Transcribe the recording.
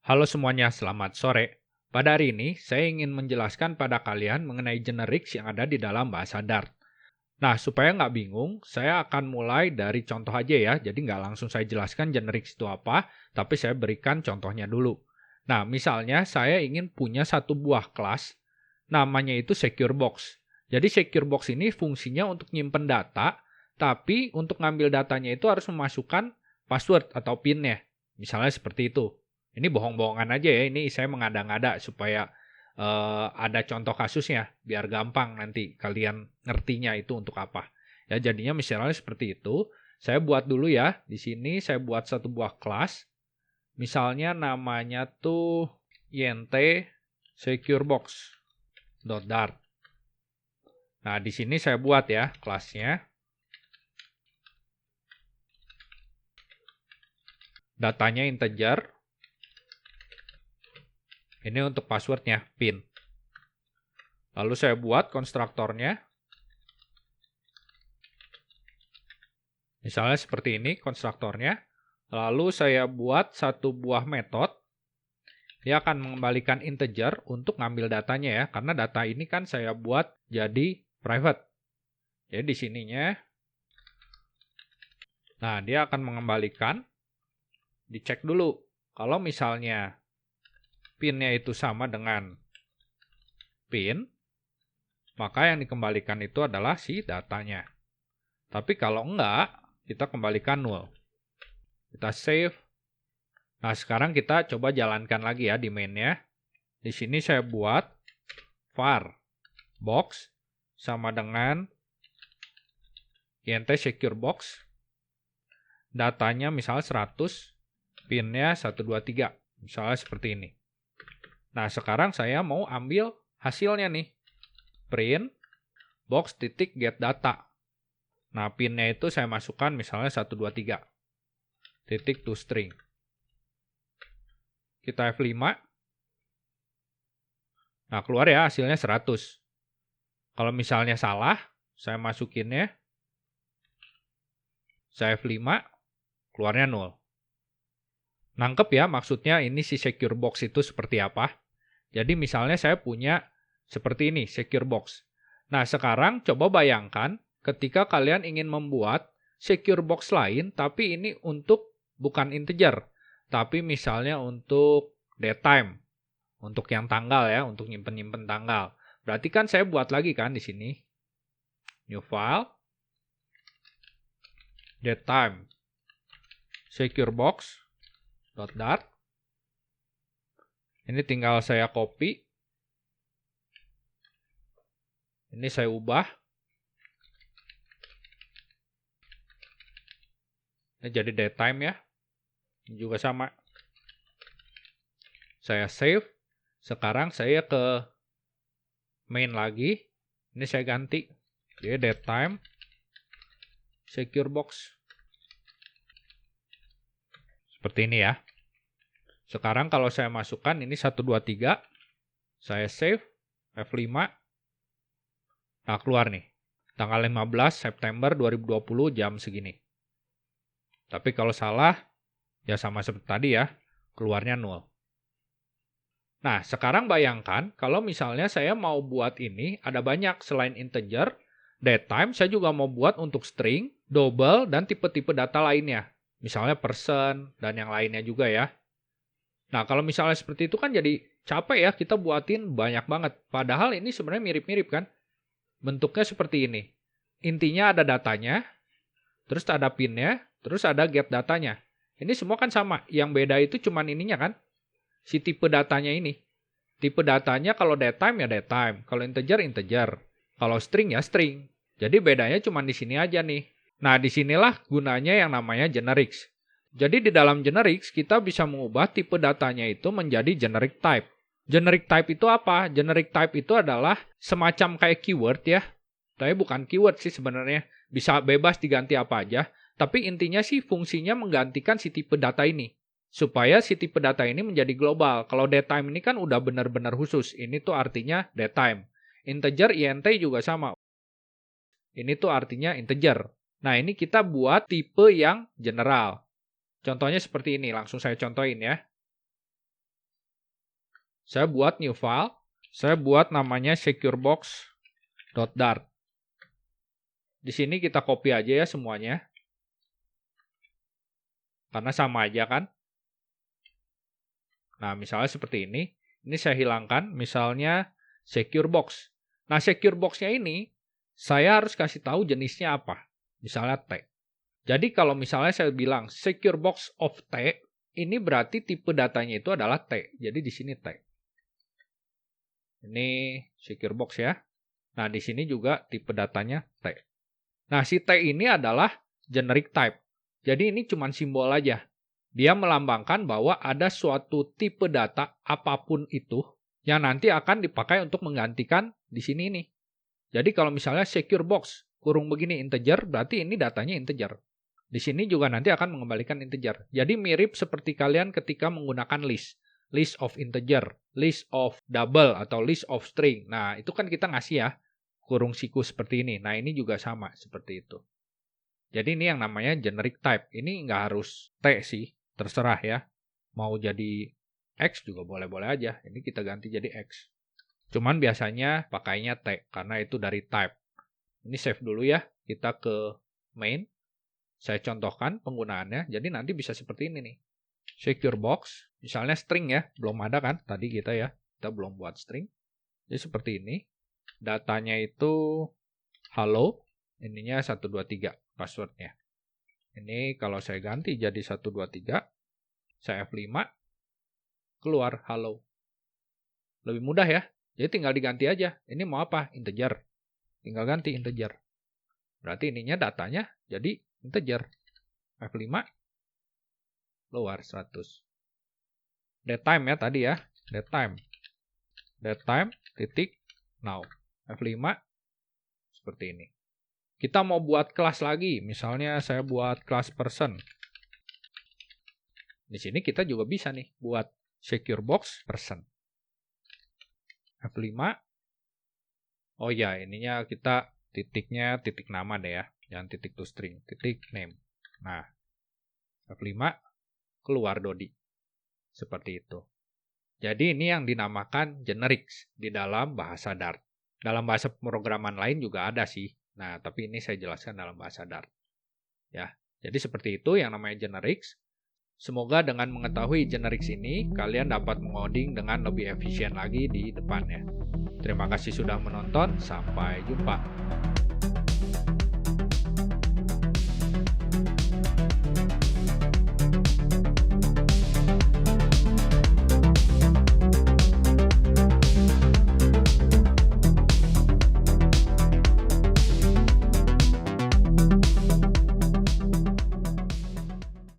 Halo semuanya, selamat sore. Pada hari ini, saya ingin menjelaskan pada kalian mengenai generics yang ada di dalam bahasa Dart. Nah, supaya nggak bingung, saya akan mulai dari contoh aja ya. Jadi nggak langsung saya jelaskan generics itu apa, tapi saya berikan contohnya dulu. Nah, misalnya saya ingin punya satu buah kelas, namanya itu secure box. Jadi secure box ini fungsinya untuk nyimpen data, tapi untuk ngambil datanya itu harus memasukkan password atau PIN-nya. Misalnya seperti itu. Ini bohong-bohongan aja ya, ini saya mengada-ngada supaya ada contoh kasusnya, biar gampang nanti kalian ngertinya itu untuk apa. Ya, jadinya misalnya seperti itu. Saya buat dulu ya, di sini saya buat satu buah kelas. Misalnya namanya tuh INT Secure Box. .dart. Nah, di sini saya buat ya kelasnya. Datanya integer. Ini untuk passwordnya, PIN. Lalu saya buat konstruktornya. Misalnya seperti ini konstruktornya. Lalu saya buat satu buah metode. Dia akan mengembalikan integer untuk ngambil datanya ya. Karena data ini kan saya buat jadi private. Jadi di sininya. Nah, dia akan mengembalikan. Dicek dulu. Kalau misalnya PIN-nya itu sama dengan PIN, maka yang dikembalikan itu adalah si datanya. Tapi kalau enggak, kita kembalikan null. Kita save. Nah, sekarang kita coba jalankan lagi ya di main-nya. Di sini saya buat var box sama dengan int secure box. Datanya misalnya 100, PIN-nya 123. Misalnya seperti ini. Nah, sekarang saya mau ambil hasilnya nih. Print box titik get data. Nah, PIN-nya itu saya masukkan misalnya 123. Titik to string. Kita F5. Nah, keluar ya hasilnya 100. Kalau misalnya salah, saya masukinnya. Saya F5, keluarnya 0. Nangkep ya maksudnya ini si secure box itu seperti apa? Jadi misalnya saya punya seperti ini, secure box. Nah, sekarang coba bayangkan ketika kalian ingin membuat secure box lain, tapi ini untuk bukan integer, tapi misalnya untuk datetime, untuk yang tanggal ya, untuk nyimpen-nyimpen tanggal. Berarti kan saya buat lagi kan di sini. New file, datetime, secure box, .dart. Ini tinggal saya copy. Ini saya ubah. Ini jadi datetime ya. Ini juga sama. Saya save. Sekarang saya ke main lagi. Ini saya ganti. Jadi datetime secure box. Seperti ini ya. Sekarang kalau saya masukkan ini 123. Saya save. F5. Nah, keluar nih. Tanggal 15 September 2020 jam segini. Tapi kalau salah, ya sama seperti tadi ya. Keluarnya 0. Nah, sekarang bayangkan kalau misalnya saya mau buat ini, ada banyak selain integer, datetime, saya juga mau buat untuk string, double, dan tipe-tipe data lainnya. Misalnya person, dan yang lainnya juga ya. Nah, kalau misalnya seperti itu kan jadi capek ya, kita buatin banyak banget. Padahal ini sebenarnya mirip-mirip kan. Bentuknya seperti ini. Intinya ada datanya, terus ada PIN-nya, terus ada get datanya. Ini semua kan sama. Yang beda itu cuman ininya kan. Si tipe datanya ini. Tipe datanya kalau datetime ya datetime. Kalau integer, integer. Kalau string ya string. Jadi bedanya cuma di sini aja nih. Nah, disinilah gunanya yang namanya generics. Jadi di dalam generics, kita bisa mengubah tipe datanya itu menjadi generic type. Generic type itu apa? Generic type itu adalah semacam kayak keyword ya. Tapi bukan keyword sih sebenarnya. Bisa bebas diganti apa aja. Tapi intinya sih fungsinya menggantikan si tipe data ini. Supaya si tipe data ini menjadi global. Kalau datetime ini kan udah benar-benar khusus. Ini tuh artinya datetime. Integer int juga sama. Ini tuh artinya integer. Nah, ini kita buat tipe yang general. Contohnya seperti ini. Langsung saya contohin ya. Saya buat new file. Saya buat namanya securebox.dart. Di sini kita copy aja ya semuanya. Karena sama aja kan. Nah, misalnya seperti ini. Ini saya hilangkan, misalnya secure box. Nah, secure box-nya ini, saya harus kasih tahu jenisnya apa. Misalnya T. Jadi kalau misalnya saya bilang secure box of T, ini berarti tipe datanya itu adalah T. Jadi di sini T. Ini secure box ya. Nah, di sini juga tipe datanya T. Nah, si T ini adalah generic type. Jadi ini cuma simbol aja. Dia melambangkan bahwa ada suatu tipe data apapun itu yang nanti akan dipakai untuk menggantikan di sini nih. Jadi kalau misalnya secure box kurung begini integer, berarti ini datanya integer. Di sini juga nanti akan mengembalikan integer. Jadi mirip seperti kalian ketika menggunakan list. List of integer, list of double, atau list of string. Nah, itu kan kita ngasih ya, kurung siku seperti ini. Nah, ini juga sama seperti itu. Jadi ini yang namanya generic type. Ini nggak harus T sih. Terserah ya, mau jadi X juga boleh-boleh aja. Ini kita ganti jadi X. Cuman biasanya pakainya T, karena itu dari type. Ini save dulu ya, kita ke main. Saya contohkan penggunaannya, jadi nanti bisa seperti ini nih. Secure box, misalnya string ya, belum ada kan tadi kita ya. Kita belum buat string. Jadi seperti ini. Datanya itu hello, ininya 123 passwordnya. Ini kalau saya ganti jadi 123, saya F5, keluar hello. Lebih mudah ya. Jadi tinggal diganti aja. Ini mau apa? Integer. Tinggal ganti integer. Berarti ininya datanya jadi integer. F5, keluar 100. Datetime ya tadi ya. Datetime. Datetime, titik, now. F5, seperti ini. Kita mau buat kelas lagi, misalnya saya buat kelas person. Di sini kita juga bisa nih buat secure box person. F5. Oh ya, ininya kita titiknya titik nama deh ya, jangan titik to string, titik name. Nah, F5 keluar Dodi. Seperti itu. Jadi ini yang dinamakan generics di dalam bahasa Dart. Dalam bahasa pemrograman lain juga ada sih. Nah, tapi ini saya jelaskan dalam bahasa Dart. Ya, jadi seperti itu yang namanya generics. Semoga dengan mengetahui generics ini, kalian dapat mengoding dengan lebih efisien lagi di depannya. Terima kasih sudah menonton, sampai jumpa.